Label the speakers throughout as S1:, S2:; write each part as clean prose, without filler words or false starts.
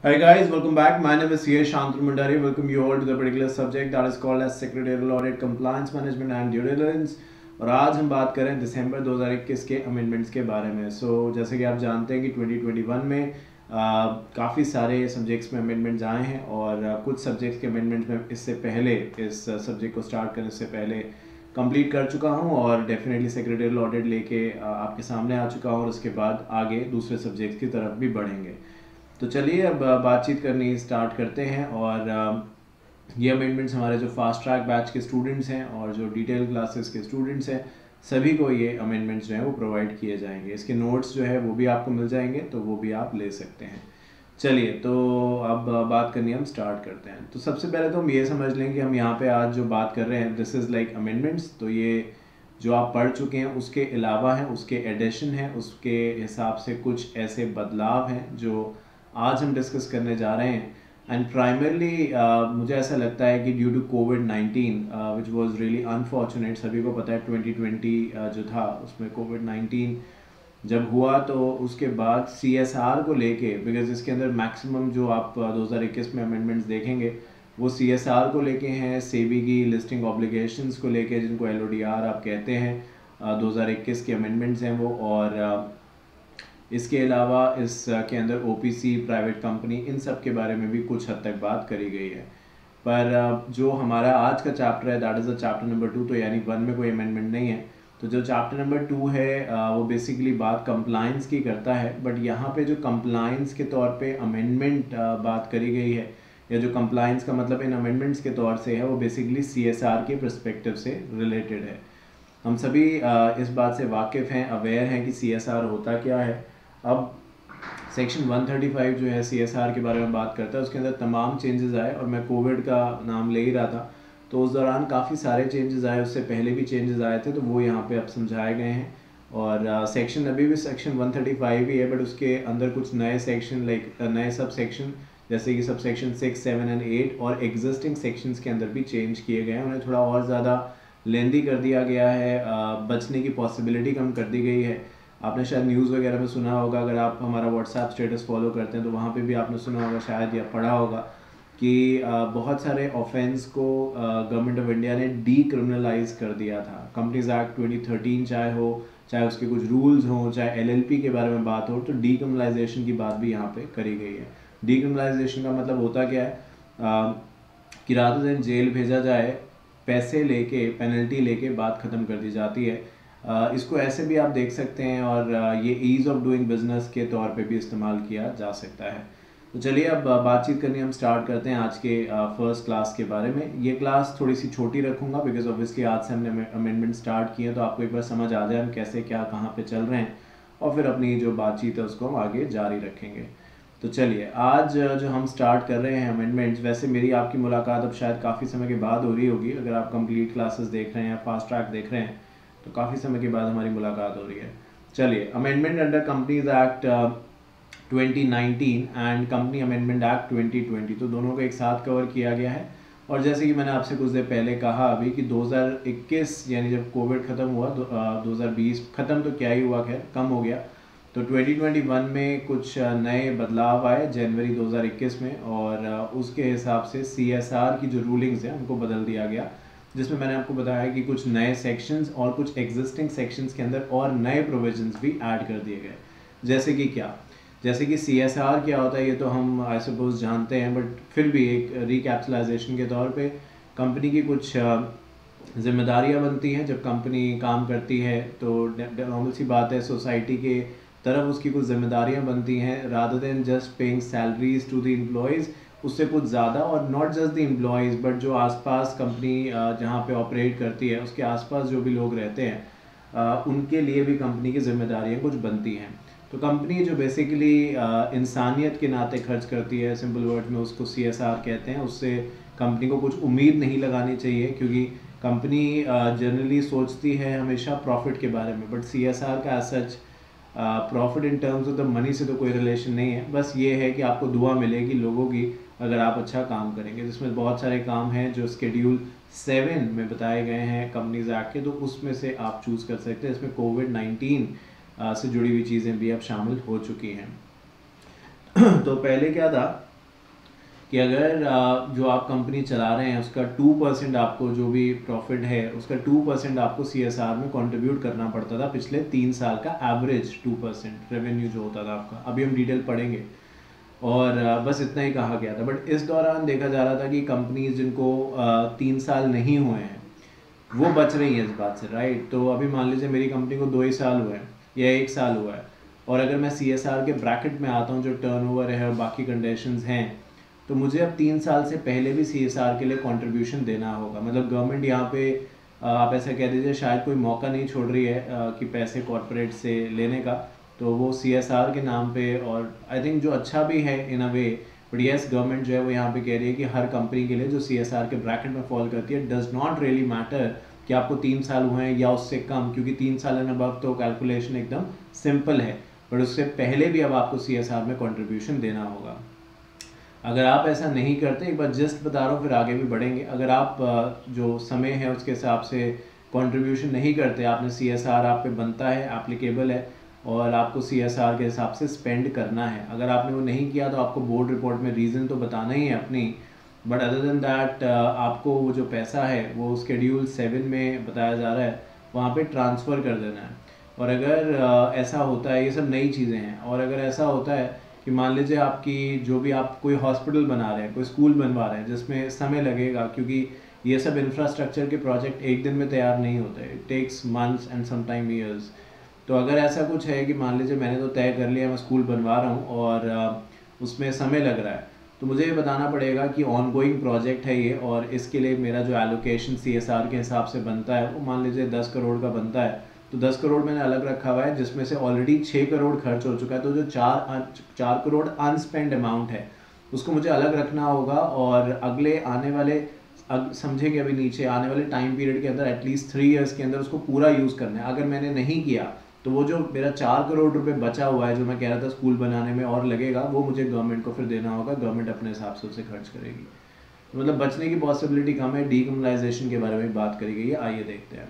S1: Hi guys, welcome back. My name is C.S. Shantanu Mundari. Welcome you all to the particular subject that is called as Secretarial Audit, Compliance Management and Due Diligence. और आज हम बात करें दिसंबर 2021 के amendments के बारे में। जैसे कि आप जानते हैं कि 2021 में काफ़ी सारे सब्जेक्ट्स में अमेंडमेंट्स आए हैं और कुछ सब्जेक्ट्स के अमेंडमेंट्स में इससे पहले इस सब्जेक्ट को स्टार्ट करने से पहले कंप्लीट कर चुका हूं और डेफिनेटली सेक्रेटरियल ऑडिट लेके आपके सामने आ चुका हूं और उसके बाद आगे दूसरे सब्जेक्ट्स की तरफ भी बढ़ेंगे। तो चलिए अब बातचीत करनी स्टार्ट करते हैं और ये अमेंडमेंट्स हमारे जो फास्ट ट्रैक बैच के स्टूडेंट्स हैं और जो डिटेल क्लासेस के स्टूडेंट्स हैं सभी को ये अमेंडमेंट्स जो हैं वो प्रोवाइड किए जाएंगे। इसके नोट्स जो है वो भी आपको मिल जाएंगे, तो वो भी आप ले सकते हैं। चलिए तो अब बात करनी हम स्टार्ट करते हैं। तो सबसे पहले तो हम ये समझ लें कि हम यहाँ पे आज जो बात कर रहे हैं दिस इज़ लाइक अमेंडमेंट्स। तो ये जो आप पढ़ चुके हैं उसके अलावा हैं, उसके एडिशन है, उसके हिसाब से कुछ ऐसे बदलाव हैं जो आज हम डिस्कस करने जा रहे हैं। एंड प्राइमरली मुझे ऐसा लगता है कि ड्यू टू कोविड-19 विच वाज रियली अनफॉर्चुनेट, सभी को पता है 2020 जो था उसमें कोविड-19 जब हुआ तो उसके बाद CSR को लेके, बिकॉज इसके अंदर मैक्सिमम जो आप 2021 में अमेंडमेंट्स देखेंगे वो CSR को लेके हैं, सेबी की लिस्टिंग ऑब्लिगेशंस को लेके जिनको LODR आप कहते हैं, 2021 के अमेंडमेंट्स हैं वो। और इसके अलावा इसके अंदर OPC, प्राइवेट कंपनी, इन सब के बारे में भी कुछ हद तक बात करी गई है। पर जो हमारा आज का चैप्टर है that is the chapter number 2। तो यानी 1 में कोई अमेंडमेंट नहीं है। तो जो चैप्टर नंबर 2 है वो बेसिकली बात कंप्लायंस की करता है। बट यहाँ पे जो कंप्लायंस के तौर पे अमेंडमेंट बात करी गई है, या जो कंप्लायंस का मतलब इन अमेंडमेंट्स के तौर से है, वो बेसिकली CSR के परस्पेक्टिव से रिलेटेड है। हम सभी इस बात से वाकिफ़ हैं, अवेयर हैं कि CSR होता क्या है। अब सेक्शन 135 जो है CSR के बारे में बात करता है, उसके अंदर तमाम चेंजेस आए और मैं कोविड का नाम ले ही रहा था तो उस दौरान काफ़ी सारे चेंजेस आए, उससे पहले भी चेंजेस आए थे, तो वो यहाँ पे अब समझाए गए हैं। और सेक्शन अभी भी सेक्शन 135 ही है, बट उसके अंदर कुछ नए सेक्शन लाइक नए सब सेक्शन जैसे कि सब सेक्शन 6, 7 एंड 8 और एग्जिस्टिंग सेक्शंस के अंदर भी चेंज किए गए हैं। उन्हें थोड़ा और ज़्यादा लेंदी कर दिया गया है, बचने की पॉसिबिलिटी कम कर दी गई है। आपने शायद न्यूज़ वगैरह में सुना होगा, अगर आप हमारा व्हाट्सएप स्टेटस फॉलो करते हैं तो वहाँ पे भी आपने सुना होगा शायद या पढ़ा होगा कि बहुत सारे ऑफेंस को गवर्नमेंट ऑफ इंडिया ने डीक्रिमिनलाइज कर दिया था। कंपनीज एक्ट 2013 चाहे उसके कुछ रूल्स हों, चाहे LLP के बारे में बात हो, तो डीक्रिमिनलाइजेशन की बात भी यहाँ पे करी गई है। डीक्रिमिनलाइजेशन का मतलब होता क्या है कि रात दिन जेल भेजा जाए, पैसे लेके, पेनल्टी लेके बात ख़त्म कर दी जाती है। इसको ऐसे भी आप देख सकते हैं और ये ईज़ ऑफ डूइंग बिजनेस के तौर पे भी इस्तेमाल किया जा सकता है। तो चलिए अब बातचीत करनी हम स्टार्ट करते हैं आज के फर्स्ट क्लास के बारे में। ये क्लास थोड़ी सी छोटी रखूँगा बिकॉज ऑब्वियसली आज से हमने अमेंडमेंट स्टार्ट किए, तो आपको एक बार समझ आ जाए हम कैसे क्या कहाँ पे चल रहे हैं और फिर अपनी जो बातचीत है उसको हम आगे जारी रखेंगे। तो चलिए आज जो हम स्टार्ट कर रहे हैं अमेंडमेंट्स, वैसे मेरी आपकी मुलाकात अब शायद काफ़ी समय के बाद हो रही होगी। अगर आप कंप्लीट क्लासेस देख रहे हैं या फास्ट ट्रैक देख रहे हैं तो काफ़ी समय के बाद हमारी मुलाकात हो रही है। चलिए, amendment under companies act 2019 and company amendment act 2020, तो दोनों को एक साथ कवर किया गया है। और जैसे कि मैंने आपसे कुछ देर पहले कहा अभी कि 2021 यानी जब कोविड ख़त्म हुआ, 2020 ख़त्म तो क्या ही हुआ, खैर कम हो गया, तो 2021 में कुछ नए बदलाव आए जनवरी 2021 में। और उसके हिसाब से CSR की जो रूलिंग्स हैं उनको बदल दिया गया, जिसमें मैंने आपको बताया कि कुछ नए सेक्शंस और कुछ एग्जिस्टिंग सेक्शंस के अंदर और नए प्रोविजंस भी ऐड कर दिए गए। जैसे कि क्या, जैसे कि CSR क्या होता है ये तो हम आई सपोज जानते हैं, बट फिर भी एक रिकैपिटलाइजेशन के तौर पे कंपनी की कुछ जिम्मेदारियां बनती हैं। जब कंपनी काम करती है तो नॉर्मल सी बात है, सोसाइटी के तरफ उसकी कुछ जिम्मेदारियां बनती हैं, rather than just paying salaries to the employees, उससे कुछ ज़्यादा। और not just the employees but जो आसपास कंपनी जहाँ पे ऑपरेट करती है उसके आसपास जो भी लोग रहते हैं उनके लिए भी कंपनी की जिम्मेदारियाँ कुछ बनती हैं। तो कंपनी जो बेसिकली इंसानियत के नाते खर्च करती है, सिंपल वर्ड में उसको CSR कहते हैं, उससे कंपनी को कुछ उम्मीद नहीं लगानी चाहिए, क्योंकि कंपनी जनरली सोचती है हमेशा प्रॉफिट के बारे में। बट CSR का as such profit in terms of the money से तो कोई रिलेशन नहीं है। बस ये है कि आपको दुआ मिलेगी लोगों की अगर आप अच्छा काम करेंगे। जिसमें बहुत सारे काम हैं जो शेड्यूल 7 में बताए गए हैं कंपनीज एक्ट के, तो उसमें से आप चूज़ कर सकते हैं। इसमें कोविड-19 से जुड़ी हुई चीज़ें भी अब शामिल हो चुकी हैं। तो पहले क्या था कि अगर जो आप कंपनी चला रहे हैं उसका 2% आपको जो भी प्रॉफिट है उसका 2% आपको CSR में कंट्रीब्यूट करना पड़ता था पिछले 3 साल का एवरेज 2% रेवेन्यू जो होता था आपका। अभी हम डिटेल पढ़ेंगे और बस इतना ही कहा गया था। बट इस दौरान देखा जा रहा था कि कंपनीज जिनको 3 साल नहीं हुए हैं वो बच रही है इस बात से, राइट। तो अभी मान लीजिए मेरी कंपनी को 2 ही साल हुए हैं या 1 साल हुआ है, और अगर मैं CSR के ब्रैकेट में आता हूँ जो टर्नओवर है और बाकी कंडीशंस हैं, तो मुझे अब 3 साल से पहले भी CSR के लिए कंट्रीब्यूशन देना होगा। मतलब गवर्नमेंट यहाँ पे आप ऐसा कह दीजिए शायद कोई मौका नहीं छोड़ रही है कि पैसे कॉरपोरेट से लेने का, तो वो CSR के नाम पे, और आई थिंक जो अच्छा भी है इन अ वे। बट येस, गवर्नमेंट जो है वो यहाँ पे कह रही है कि हर कंपनी के लिए जो CSR के ब्रैकेट में फॉल करती है, डज नॉट रियली मैटर कि आपको 3 साल हुए हैं या उससे कम, क्योंकि 3 साल एंड अबव तो कैलकुलेशन एकदम सिंपल है। बट उससे पहले भी अब आपको CSR में कंट्रीब्यूशन देना होगा। अगर आप ऐसा नहीं करते, एक बार जस्ट बता रहा हूँ फिर आगे भी बढ़ेंगे, अगर आप जो समय है उसके हिसाब से कंट्रीब्यूशन नहीं करते, आपने CSR आप पे बनता है, एप्लीकेबल है, और आपको CSR के हिसाब से स्पेंड करना है, अगर आपने वो नहीं किया तो आपको बोर्ड रिपोर्ट में रीज़न तो बताना ही है अपनी। बट अदर देन दैट आपको वो जो पैसा है वो शेड्यूल 7 में बताया जा रहा है वहाँ पे ट्रांसफ़र कर देना है। और अगर ऐसा होता है, ये सब नई चीज़ें हैं, और अगर ऐसा होता है कि मान लीजिए आपकी जो भी आप कोई हॉस्पिटल बना रहे हैं, कोई स्कूल बनवा रहे हैं जिसमें समय लगेगा, क्योंकि ये सब इंफ्रास्ट्रक्चर के प्रोजेक्ट एक दिन में तैयार नहीं होते, it takes months and sometime years. तो अगर ऐसा कुछ है कि मान लीजिए मैंने तो तय कर लिया मैं स्कूल बनवा रहा हूँ और उसमें समय लग रहा है, तो मुझे ये बताना पड़ेगा कि ऑन गोइंग प्रोजेक्ट है ये, और इसके लिए मेरा जो एलोकेशन CSR के हिसाब से बनता है वो मान लीजिए 10 करोड़ का बनता है, तो 10 करोड़ मैंने अलग रखा हुआ है जिसमें से ऑलरेडी 6 करोड़ खर्च हो चुका है, तो जो 4 करोड़ अनस्पेंड अमाउंट है उसको मुझे अलग रखना होगा, और अगले आने वाले समझेंगे अभी नीचे आने वाले टाइम पीरियड के अंदर एटलीस्ट 3 इयर्स के अंदर उसको पूरा यूज़ करना है। अगर मैंने नहीं किया तो वो जो मेरा 4 करोड़ रुपए बचा हुआ है जो मैं कह रहा था स्कूल बनाने में और लगेगा, वो मुझे गवर्नमेंट को फिर देना होगा, गवर्नमेंट अपने हिसाब से उसे खर्च करेगी। तो मतलब बचने की पॉसिबिलिटी कम है। डीकम्युनलाइजेशन के बारे में बात करी गई है, आइए देखते हैं।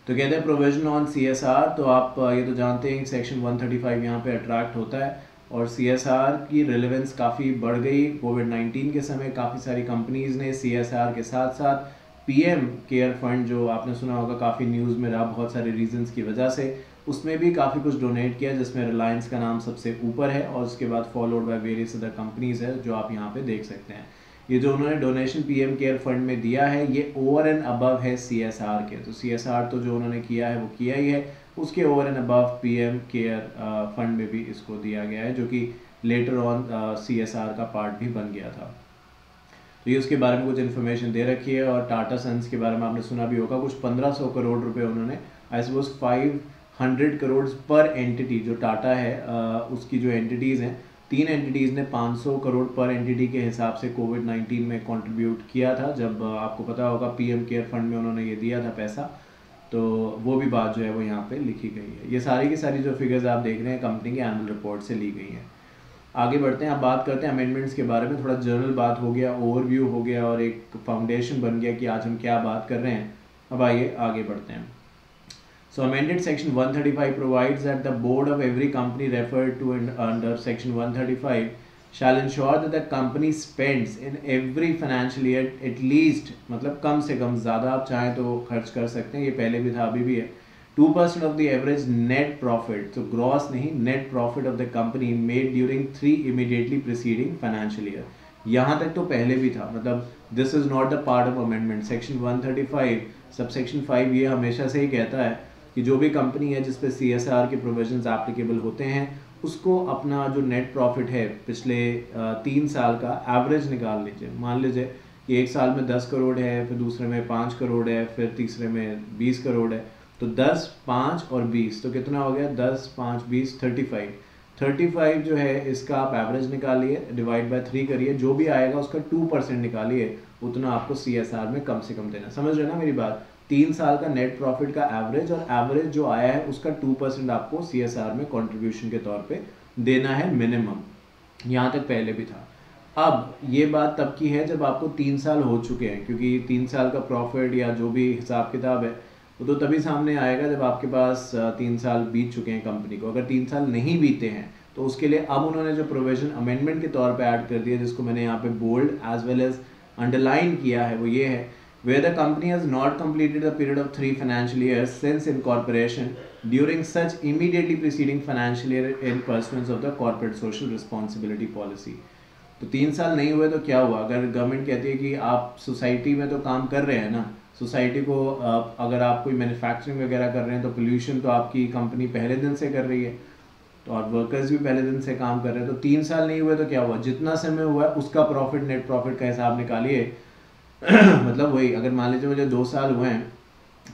S1: तो कहते हैं प्रोविजन ऑन CSR, तो आप ये तो जानते हैं सेक्शन 135 यहाँ पे अट्रैक्ट होता है, और CSR की रिलेवेंस काफ़ी बढ़ गई कोविड-19 के समय। काफ़ी सारी कंपनीज़ ने CSR के साथ साथ PM केयर फंड जो आपने सुना होगा, काफ़ी न्यूज़ में रहा बहुत सारे रीजंस की वजह से, उसमें भी काफ़ी कुछ डोनेट किया, जिसमें रिलायंस का नाम सबसे ऊपर है, और उसके बाद followed by various other companies है जो आप यहाँ पे देख सकते हैं। ये जो उन्होंने डोनेशन PM केयर फंड में दिया है ये ओवर एंड अबव है CSR के, तो CSR तो जो उन्होंने किया है वो किया ही है, उसके over and above PM care fund में भी इसको दिया गया है, जो कि लेटर ऑन CSR का पार्ट भी बन गया था। तो ये उसके बारे में कुछ इन्फॉर्मेशन दे रखी है। और टाटा सन्स के बारे में आपने सुना भी होगा, कुछ 1500 करोड़ रुपए उन्होंने, आई सपोज 500 करोड़ पर एंटिटी, जो टाटा है उसकी जो एंटिटीज़ हैं, 3 एंटिटीज़ ने 500 करोड़ पर एंटिटी के हिसाब से कोविड-19 में कंट्रीब्यूट किया था। जब आपको पता होगा PM केयर फंड में उन्होंने ये दिया था पैसा, तो वो भी बात जो है वो यहाँ पे लिखी गई है। ये सारी की सारी जो फिगर्स आप देख रहे हैं कंपनी के एनुअल रिपोर्ट से ली गई हैं। आगे बढ़ते हैं, अब बात करते हैं अमेंडमेंट्स के बारे में। थोड़ा जनरल बात हो गया, ओवरव्यू हो गया, और एक फाउंडेशन बन गया कि आज हम क्या बात कर रहे हैं। अब आइए आगे बढ़ते हैं। So amended section 135 provides that the board of every company referred to under section 135 shall ensure that the company spends in every financial year at least, मतलब कम से कम, ज़्यादा आप चाहें तो खर्च कर सकते हैं, ये पहले भी था अभी भी है, 2% of the average net profit, तो ग्रॉस नहीं, net profit of the company made during 3 immediately preceding financial year। यहाँ तक तो पहले भी था, मतलब this is not the part of amendment। section 135 subsection 5 ये हमेशा से ही कहता है कि जो भी कंपनी है जिस पे CSR के प्रोविजंस एप्लीकेबल होते हैं उसको अपना जो नेट प्रॉफिट है पिछले 3 साल का एवरेज निकाल लीजिए। मान लीजिए कि एक साल में 10 करोड़ है, फिर दूसरे में 5 करोड़ है, फिर तीसरे में 20 करोड़ है, तो 10, 5 और 20 तो कितना हो गया, 10, 5, 20, 35 जो है इसका आप एवरेज निकालिए, डिवाइड बाय 3 करिए, जो भी आएगा उसका 2% निकालिए, उतना आपको CSR में कम से कम देना। समझ रहे ना मेरी बात? 3 साल का नेट प्रॉफिट का एवरेज, और एवरेज जो आया है उसका 2% आपको CSR में कंट्रीब्यूशन के तौर पे देना है मिनिमम। यहाँ तक पहले भी था। अब ये बात तब की है जब आपको 3 साल हो चुके हैं, क्योंकि 3 साल का प्रॉफिट या जो भी हिसाब किताब है वो तो तभी सामने आएगा जब आपके पास 3 साल बीत चुके हैं कंपनी को। अगर 3 साल नहीं बीते हैं तो उसके लिए अब उन्होंने जो प्रोविजन अमेंडमेंट के तौर पे ऐड कर दिया, जिसको मैंने यहाँ पे bold as well as underline किया है, वो ये है, where the company has not completed the period of 3 financial years since incorporation during such immediately preceding financial year in pursuance of the corporate social responsibility policy। तो 3 साल नहीं हुए तो क्या हुआ? अगर गवर्नमेंट कहती है कि आप सोसाइटी में तो काम कर रहे हैं ना, सोसाइटी को अगर आप कोई मैन्युफैक्चरिंग वगैरह कर रहे हैं तो पोल्यूशन तो आपकी कंपनी पहले दिन से कर रही है, तो और वर्कर्स भी पहले दिन से काम कर रहे हैं। तो 3 साल नहीं हुए तो क्या हुआ? जितना समय हुआ उसका प्रॉफिट, नेट प्रॉफिट का हिसाब निकालिए। मतलब वही, अगर मान लीजिए मुझे 2 साल हुए हैं,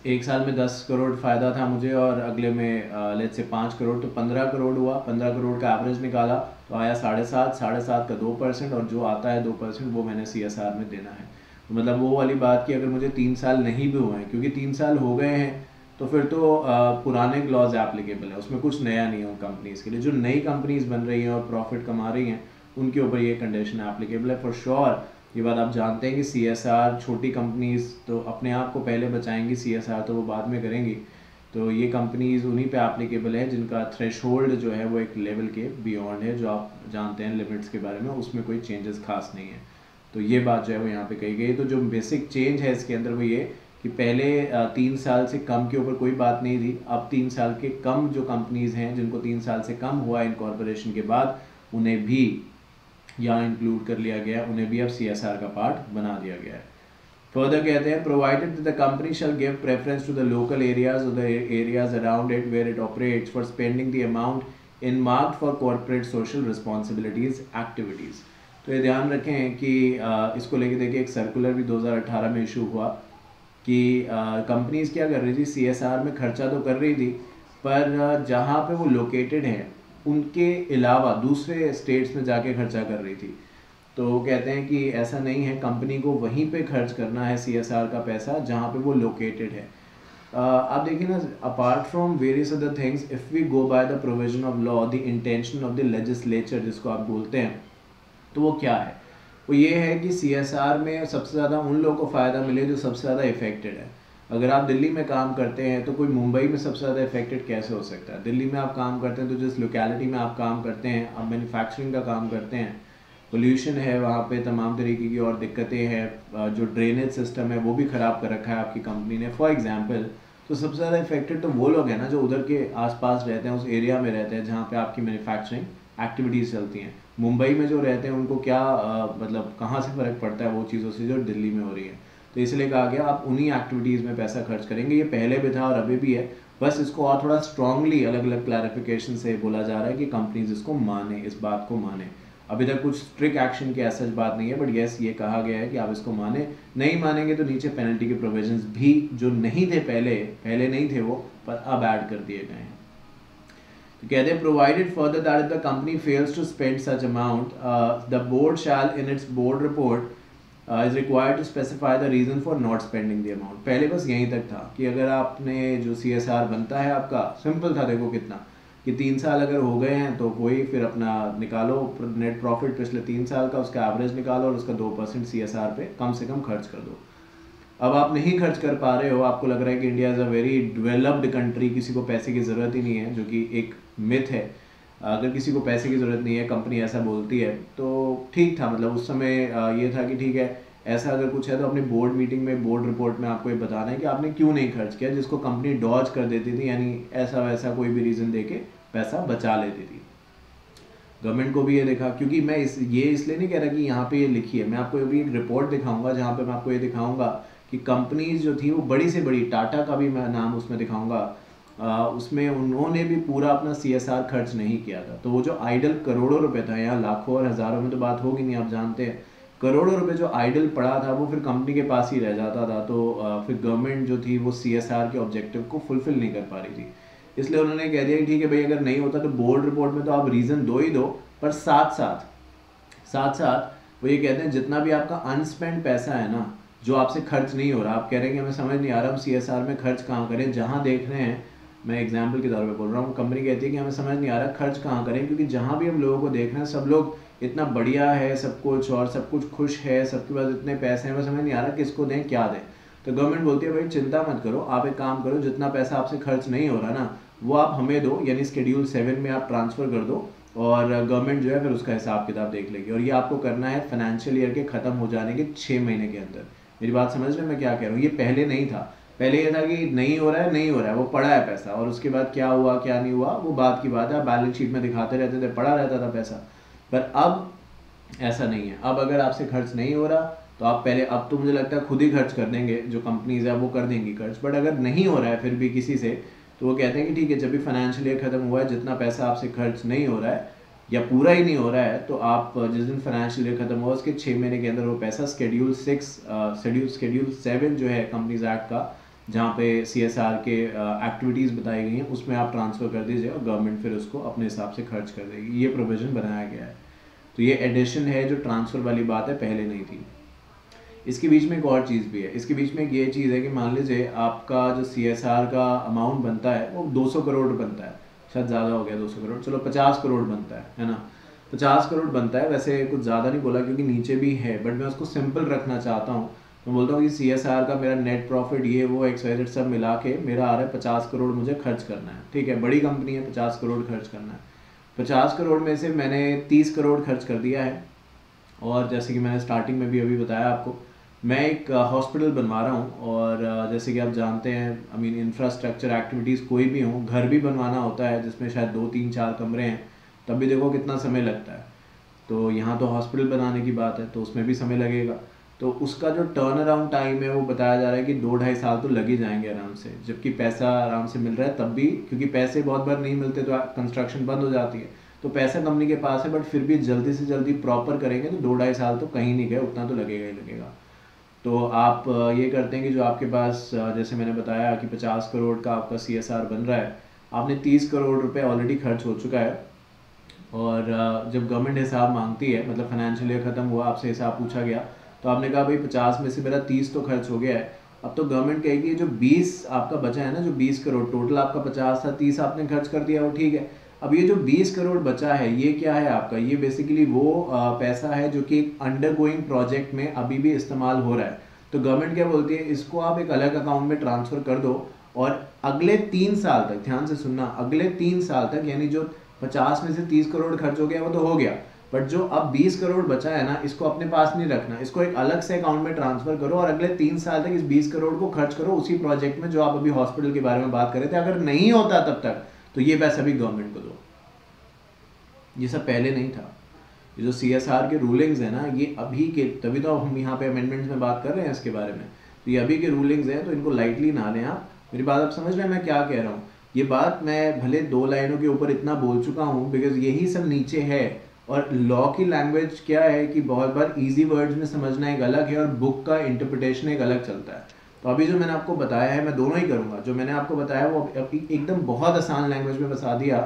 S1: एक साल में 10 करोड़ फ़ायदा था मुझे और अगले में लेट्स से 5 करोड़, तो 15 करोड़ हुआ। 15 करोड़ का एवरेज निकाला तो आया 7.5, 7.5 का 2%, और जो आता है 2% वो मैंने CSR में देना है। तो मतलब वो वाली बात कि अगर मुझे 3 साल नहीं भी हुए हैं, क्योंकि 3 साल हो गए हैं तो फिर तो पुराने क्लॉज एप्लीकेबल है, उसमें कुछ नया नहीं है कंपनीज़ के लिए। जो नई कंपनीज बन रही हैं और प्रॉफिट कमा रही हैं उनके ऊपर ये कंडीशन एप्लीकेबल है फॉर श्योर। ये बात आप जानते हैं कि CSR, छोटी कंपनीज तो अपने आप को पहले बचाएंगी, CSR तो वो बाद में करेंगी। तो ये कंपनीज उन्हीं पे एप्लीकेबल है जिनका थ्रेशोल्ड जो है वो एक लेवल के बियॉन्ड है, जो आप जानते हैं लिमिट्स के बारे में, उसमें कोई चेंजेस खास नहीं है। तो ये बात जो है वो यहाँ पे कही गई। तो जो बेसिक चेंज है इसके अंदर वो ये कि पहले 3 साल से कम के ऊपर कोई बात नहीं थी, अब 3 साल के कम जो कंपनीज हैं जिनको 3 साल से कम हुआ इनकॉर्पोरेशन के बाद, उन्हें भी यहाँ इंक्लूड कर लिया गया, उन्हें भी अब CSR का पार्ट बना दिया गया है। फर्दर कहते हैं, provided the company shall give preference to the local areas और the areas around it where it operates for spending the amount earmarked for corporate social responsibilities activities. तो ये ध्यान रखें कि इसको लेके देखिए एक सर्कुलर भी 2018 में इशू हुआ कि कंपनीज क्या कर रही थी, CSR में खर्चा तो कर रही थी, पर जहाँ पे वो लोकेटेड है उनके अलावा दूसरे स्टेट्स में जाके खर्चा कर रही थी। तो कहते हैं कि ऐसा नहीं है, कंपनी को वहीं पे खर्च करना है CSR का पैसा जहाँ पे वो लोकेटेड है। आप देखिए ना, apart from various other things, if we go by the provision of law, the intention of the legislature जिसको आप बोलते हैं, तो वो क्या है? वो ये है कि CSR में सबसे ज़्यादा उन लोगों को फ़ायदा मिले जो सबसे ज़्यादा इफेक्टेड है। अगर आप दिल्ली में काम करते हैं तो कोई मुंबई में सबसे ज़्यादा इफेक्टेड कैसे हो सकता है? दिल्ली में आप काम करते हैं तो जिस लोकेलिटी में आप काम करते हैं, आप मैन्युफैक्चरिंग का काम करते हैं, पोल्यूशन है वहाँ पे, तमाम तरीके की और दिक्कतें हैं, जो ड्रेनेज सिस्टम है वो भी ख़राब कर रखा है आपकी कंपनी ने फॉर एग्जांपल। तो सबसे ज़्यादा इफेक्टेड तो वो लोग हैं ना जो उधर के आसपास रहते हैं, उस एरिया में रहते हैं जहाँ पे आपकी मैन्युफैक्चरिंग एक्टिविटीज़ चलती हैं। मुंबई में जो रहते हैं उनको क्या मतलब कहाँ से फ़र्क पड़ता है वो चीज़ों से जो दिल्ली में हो रही है? तो इसलिए कहा गया आप उन्हीं एक्टिविटीज़ में पैसा खर्च करेंगे। ये पहले भी था और अभी भी है, बस इसको और थोड़ा स्ट्रांगली अलग अलग क्लैरिफिकेशन से बोला जा रहा है कि कंपनीज इसको माने, इस बात को माने। अभी तक कुछ स्ट्रिक्ट एक्शन की ऐसा बात नहीं है, बट येस ये कहा गया है कि आप इसको माने। नहीं मानेंगे तो नीचे पेनल्टी के प्रोविजंस भी जो नहीं थे पहले नहीं थे वो, पर अब ऐड कर दिए गए हैं। तो कहते हैं, provided further that if the company fails to spend such amount, the board shall in its board report is required to specify the reason for not spending the amount. पहले बस यहीं तक था कि अगर आपने जो CSR बनता है आपका, सिंपल था, देखो कितना कि 3 साल अगर हो गए हैं तो वही फिर अपना निकालो नेट प्रॉफिट पिछले 3 साल का, उसका एवरेज निकालो और उसका 2% CSR पे कम से कम खर्च कर दो। अब आप नहीं खर्च कर पा रहे हो, आपको लग रहा है कि India is a very developed country, किसी को पैसे की ज़रूरत ही नहीं है, जो कि एक मिथ है। अगर किसी को पैसे की ज़रूरत नहीं है, कंपनी ऐसा बोलती है, तो ठीक था। मतलब उस समय ये था कि ठीक है, ऐसा अगर कुछ है तो अपनी बोर्ड मीटिंग में, बोर्ड रिपोर्ट में आपको ये बताना है कि आपने क्यों नहीं खर्च किया, जिसको कंपनी डॉज कर देती थी, यानी ऐसा वैसा कोई भी रीज़न दे के पैसा बचा लेती थी। गवर्नमेंट को भी ये देखा, क्योंकि मैं ये इसलिए नहीं कह रहा कि यहाँ पे ये लिखी है, मैं आपको अभी एक रिपोर्ट दिखाऊंगा जहाँ पे मैं आपको ये दिखाऊंगा कि कंपनीज जो थी वो बड़ी से बड़ी, टाटा का भी मैं नाम उसमें दिखाऊंगा, उसमें उन्होंने भी पूरा अपना CSR खर्च नहीं किया था। तो वो जो आइडल करोड़ों रुपए था, यहाँ लाखों और हज़ारों में तो बात होगी नहीं, आप जानते हैं, करोड़ों रुपए जो आइडल पड़ा था वो फिर कंपनी के पास ही रह जाता था। तो फिर गवर्नमेंट जो थी वो CSR के ऑब्जेक्टिव को फुलफिल नहीं कर पा रही थी। इसलिए उन्होंने कह दिया कि ठीक है भाई, अगर नहीं होता तो बोर्ड रिपोर्ट में तो आप रीज़न दो ही दो, पर साथ साथ वो ये कहते हैं जितना भी आपका अनस्पेंड पैसा है ना, जो आपसे खर्च नहीं हो रहा, आप कह रहे हैं कि हमें समझ नहीं आ रहा हम CSR में खर्च कहाँ करें, जहाँ देख रहे हैं, मैं एग्जाम्पल के तौर पे बोल रहा हूँ, कंपनी कहती है कि हमें समझ नहीं आ रहा खर्च कहाँ करें, क्योंकि जहाँ भी हम लोगों को देख रहे हैं सब लोग इतना बढ़िया है सब कुछ, और सब कुछ खुश है, सबके पास इतने पैसे हैं, हमें समझ नहीं आ रहा किसको दें, क्या दें। तो गवर्नमेंट बोलती है भाई चिंता मत करो, आप एक काम करो, जितना पैसा आपसे खर्च नहीं हो रहा ना वो आप हमें दो, यानी शेड्यूल 7 में आप ट्रांसफ़र कर दो, और गवर्नमेंट जो है फिर उसका हिसाब किताब देख लेगी। और ये आपको करना है फाइनेंशियल ईयर के ख़त्म हो जाने के 6 महीने के अंदर। मेरी बात समझ रहे हैं मैं क्या कह रहा हूँ? ये पहले नहीं था। पहले ये था कि नहीं हो रहा है, नहीं हो रहा है, वो पड़ा है पैसा, और उसके बाद क्या हुआ क्या नहीं हुआ वो बात की बात है, आप बैलेंस शीट में दिखाते रहते थे, पड़ा रहता था पैसा। पर अब ऐसा नहीं है। अब अगर आपसे खर्च नहीं हो रहा तो आप पहले, अब तो मुझे लगता है खुद ही खर्च कर देंगे, जो कंपनीज है वो कर देंगी खर्च। बट अगर नहीं हो रहा है फिर भी किसी से, तो वो कहते हैं कि ठीक है, जब भी फाइनेंशियल ईयर खत्म हुआ है, जितना पैसा आपसे खर्च नहीं हो रहा है या पूरा ही नहीं हो रहा है, तो आप जिस दिन फाइनेंशियल ईयर खत्म हुआ उसके 6 महीने के अंदर वो पैसा शेड्यूल 7 जो है कंपनीज एक्ट का, जहाँ पे CSR के एक्टिविटीज़ बताई गई हैं, उसमें आप ट्रांसफ़र कर दीजिए और गवर्नमेंट फिर उसको अपने हिसाब से खर्च कर देगी। ये प्रोविज़न बनाया गया है। तो ये एडिशन है, जो ट्रांसफ़र वाली बात है, पहले नहीं थी। इसके बीच में एक और चीज़ भी है। इसके बीच में एक ये चीज़ है कि मान लीजिए आपका जो CSR का अमाउंट बनता है वो 200 करोड़ बनता है, शायद ज़्यादा हो गया 200 करोड़, चलो 50 करोड़ बनता है ना, 50 करोड़ बनता है। वैसे कुछ ज़्यादा नहीं बोला क्योंकि नीचे भी है, बट मैं उसको सिंपल रखना चाहता हूँ। मैं बोलता हूँ कि CSR का मेरा नेट प्रॉफिट ये वो XYZ सब मिला के मेरा आ रहा है 50 करोड़, मुझे खर्च करना है। ठीक है, बड़ी कंपनी है, 50 करोड़ खर्च करना है। 50 करोड़ में से मैंने 30 करोड़ खर्च कर दिया है। और जैसे कि मैंने स्टार्टिंग में भी अभी बताया आपको, मैं एक हॉस्पिटल बनवा रहा हूँ। और जैसे कि आप जानते हैं, इंफ्रास्ट्रक्चर एक्टिविटीज़ कोई भी हो, घर भी बनवाना होता है जिसमें शायद 2 3 4 कमरे हैं, तब भी देखो कितना समय लगता है। तो यहाँ तो हॉस्पिटल बनाने की बात है, तो उसमें भी समय लगेगा। तो उसका जो टर्न अराउंड टाइम है वो बताया जा रहा है कि 2-2.5 साल तो लग ही जाएंगे आराम से, जबकि पैसा आराम से मिल रहा है तब भी, क्योंकि पैसे बहुत बार नहीं मिलते तो कंस्ट्रक्शन बंद हो जाती है। तो पैसा कंपनी के पास है, बट फिर भी जल्दी से जल्दी प्रॉपर करेंगे तो 2-2.5 साल तो कहीं नहीं गए, उतना तो लगेगा ही लगेगा। तो आप ये करते हैं कि जो आपके पास, जैसे मैंने बताया कि 50 करोड़ का आपका CSR बन रहा है, आपने 30 करोड़ रुपए ऑलरेडी खर्च हो चुका है। और जब गवर्नमेंट हिसाब मांगती है, मतलब फाइनेंशियल ईयर खत्म हुआ, आपसे हिसाब पूछा गया, तो आपने कहा भाई 50 में से मेरा 30 तो खर्च हो गया है। अब तो गवर्नमेंट कहेगी जो 20 आपका बचा है ना, जो 20 करोड़, टोटल आपका 50 था, 30 आपने खर्च कर दिया, वो ठीक है। अब ये जो 20 करोड़ बचा है, ये क्या है आपका? ये बेसिकली वो पैसा है जो कि एक अंडर गोइंग प्रोजेक्ट में अभी भी इस्तेमाल हो रहा है। तो गवर्नमेंट क्या बोलती है, इसको आप एक अलग अकाउंट में ट्रांसफ़र कर दो, और अगले 3 साल तक, ध्यान से सुनना, अगले 3 साल तक, यानी जो 50 में से 30 करोड़ खर्च हो गया वो तो हो गया, बट जो अब 20 करोड़ बचा है ना, इसको अपने पास नहीं रखना, इसको एक अलग से अकाउंट में ट्रांसफर करो और अगले 3 साल तक इस 20 करोड़ को खर्च करो उसी प्रोजेक्ट में जो आप अभी हॉस्पिटल के बारे में बात कर रहे थे। अगर नहीं होता तब तक तो ये पैसा भी गवर्नमेंट को दो। ये सब पहले नहीं था। ये जो CSR के रूलिंग्स है ना, ये अभी के, तभी तो हम यहाँ पे अमेंडमेंट्स में बात कर रहे हैं इसके बारे में। तो ये अभी के रूलिंग्स हैं, तो इनको लाइटली ना लें आप। मेरी बात आप समझ रहे हैं मैं क्या कह रहा हूँ? ये बात मैं भले 2 लाइनों के ऊपर इतना बोल चुका हूँ, बिकॉज यही सब नीचे है। और लॉ की लैंग्वेज क्या है कि बहुत बार इजी वर्ड्स में समझना एक अलग है और बुक का इंटरप्रिटेशन एक अलग चलता है। तो अभी जो मैंने आपको बताया है, मैं दोनों ही करूँगा। जो मैंने आपको बताया वो एकदम बहुत आसान लैंग्वेज में बता दिया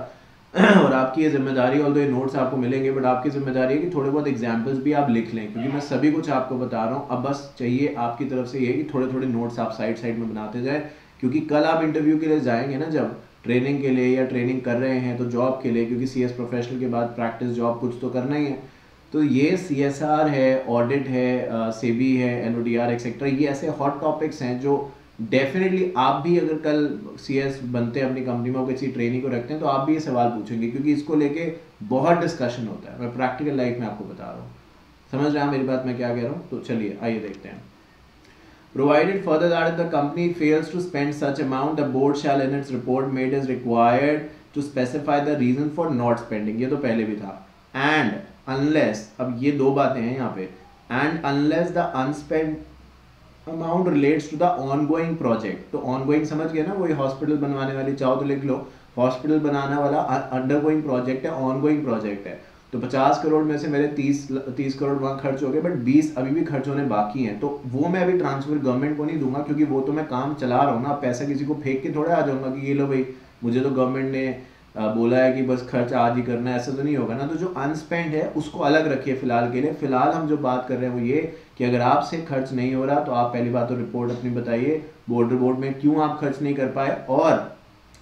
S1: और आपकी ये जिम्मेदारी, ऑल्दो ये नोट्स आपको मिलेंगे, बट आपकी जिम्मेदारी है कि थोड़े बहुत एग्जांपल्स भी आप लिख लें, क्योंकि मैं सभी कुछ आपको बता रहा हूँ। अब बस चाहिए आपकी तरफ से ये कि थोड़े थोड़े नोट्स आप साइड साइड में बनाते जाएं, क्योंकि कल आप इंटरव्यू के लिए जाएंगे ना, जब ट्रेनिंग के लिए या ट्रेनिंग कर रहे हैं तो जॉब के लिए, क्योंकि CS प्रोफेशनल के बाद प्रैक्टिस जॉब कुछ तो करना ही है। तो ये CSR है, ऑडिट है, सेबी है, NODR एक्सेट्रा, ये ऐसे हॉट टॉपिक्स हैं जो डेफिनेटली आप भी अगर कल CS बनते हैं अपनी कंपनी में, किसी ट्रेनिंग को रखते हैं, तो आप भी ये सवाल पूछेंगे, क्योंकि इसको लेके बहुत डिस्कशन होता है। मैं प्रैक्टिकल लाइफ में आपको बता रहा हूँ। समझ रहे हैं मेरी बात मैं क्या कह रहा हूँ? तो चलिए आइए देखते हैं। Provided further that if the company fails to spend such amount, the board shall in its report made is required to specify the reason for not spending। ये तो पहले भी था। And unless, अब ये दो बातें हैं यहाँ पे, and unless the unspent amount relates to the ongoing project। तो ongoing समझ गए ना, वही हॉस्पिटल बनवाने वाली, चाहो तो लिख लो, हॉस्पिटल बनाने वाला अंडरगोइंग प्रोजेक्ट है, ऑनगोइंग प्रोजेक्ट है। तो 50 करोड़ में से मेरे 30 करोड़ वहाँ खर्च हो गए, बट 20 अभी भी खर्च होने बाकी हैं, तो वो मैं अभी ट्रांसफर गवर्नमेंट को नहीं दूंगा, क्योंकि वो तो मैं काम चला रहा हूँ ना। पैसा किसी को फेंक के थोड़ा आ जाऊंगा कि ये लो भाई, मुझे तो गवर्नमेंट ने बोला है कि बस खर्च आज ही करना है, ऐसा तो नहीं होगा ना। तो जो अनस्पेंड है उसको अलग रखिए फिलहाल के लिए। फिलहाल हम जो बात कर रहे हैं वो ये कि अगर आपसे खर्च नहीं हो रहा तो आप पहली बात तो रिपोर्ट अपनी बताइए बोर्ड रिपोर्ट में क्यों आप खर्च नहीं कर पाए, और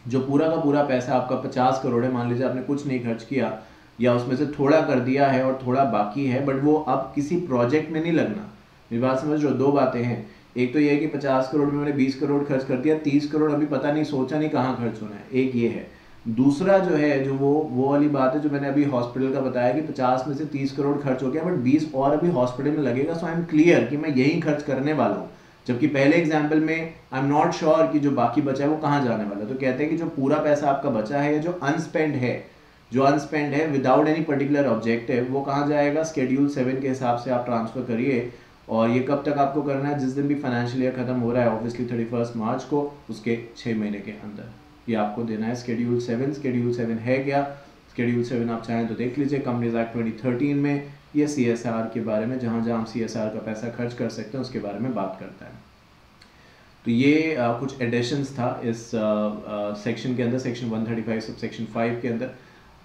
S1: जो पूरा का पूरा पैसा आपका 50 करोड़ है, मान लीजिए आपने कुछ नहीं खर्च किया या उसमें से थोड़ा कर दिया है और थोड़ा बाकी है, बट वो अब किसी प्रोजेक्ट में नहीं लगना। मेरी बात समझ रहे हो? दो बातें हैं, एक तो ये है कि 50 करोड़ में मैंने 20 करोड़ खर्च कर दिया, 30 करोड़ अभी पता नहीं, सोचा नहीं कहाँ खर्च होना है, एक ये है। दूसरा जो है, जो वो वाली बात है जो मैंने अभी हॉस्पिटल का बताया कि 50 में से 30 करोड़ खर्च हो गया, बट 20 और अभी हॉस्पिटल में लगेगा, सो आई एम क्लियर कि मैं यही खर्च करने वाला हूँ। जबकि पहले एग्जाम्पल में आई एम नॉट श्योर कि जो बाकी बचा है वो कहाँ जाने वाला है। तो कहते हैं कि जो पूरा पैसा आपका बचा है, जो अनस्पेंड है विदाउट एनी पर्टिकुलर ऑब्जेक्टिव, वो कहाँ जाएगा, स्केड्यूल 7 के हिसाब से आप ट्रांसफर करिए। और ये कब तक आपको करना है, जिस दिन भी फाइनेंशियल ईयर खत्म हो रहा है, ऑब्वियसली 31 मार्च को, उसके 6 महीने के अंदर ये आपको देना है स्केड्यूल 7। स्केड्यूल 7 है क्या, स्केड्यूल 7 आप चाहें तो देख लीजिए, कंपनीज एक्ट 2013 में ये CSR के बारे में, जहाँ जहाँ हम CSR का पैसा खर्च कर सकते हैं उसके बारे में बात करता है। तो ये कुछ एडिशंस था इस सेक्शन के अंदर, सेक्शन 135 सब सेक्शन 5 के अंदर।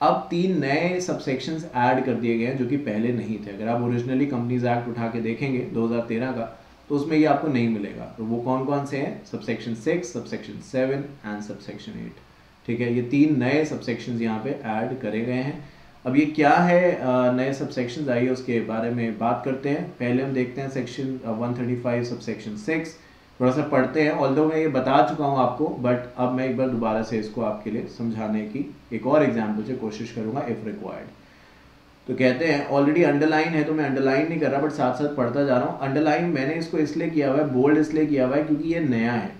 S1: अब 3 नए सबसेक्शंस ऐड कर दिए गए हैं जो कि पहले नहीं थे। अगर आप ओरिजिनली कंपनीज एक्ट उठा के देखेंगे 2013 का, तो उसमें ये आपको नहीं मिलेगा। तो वो कौन कौन से हैं, सबसेक्शन 6, सबसेक्शन 7 एंड सबसेक्शन 8। ठीक है, ये 3 नए सबसेक्शंस यहाँ पे ऐड करे गए हैं। अब ये क्या है नए सबसेक्शंस, आइए उसके बारे में बात करते हैं। पहले हम देखते हैं सेक्शन 135 सबसेक्शन 6, थोड़ा सा पढ़ते हैं। ऑल्दो मैं ये बता चुका हूँ आपको, बट अब मैं एक बार दोबारा से इसको आपके लिए समझाने की एक और एग्जाम्पल से कोशिश करूँगा इफ़ रिक्वायर्ड। तो कहते हैं, ऑलरेडी अंडरलाइन है तो मैं अंडरलाइन नहीं कर रहा, बट साथ साथ पढ़ता जा रहा हूँ। अंडरलाइन मैंने इसको इसलिए किया हुआ है, बोल्ड इसलिए किया हुआ है क्योंकि ये नया है।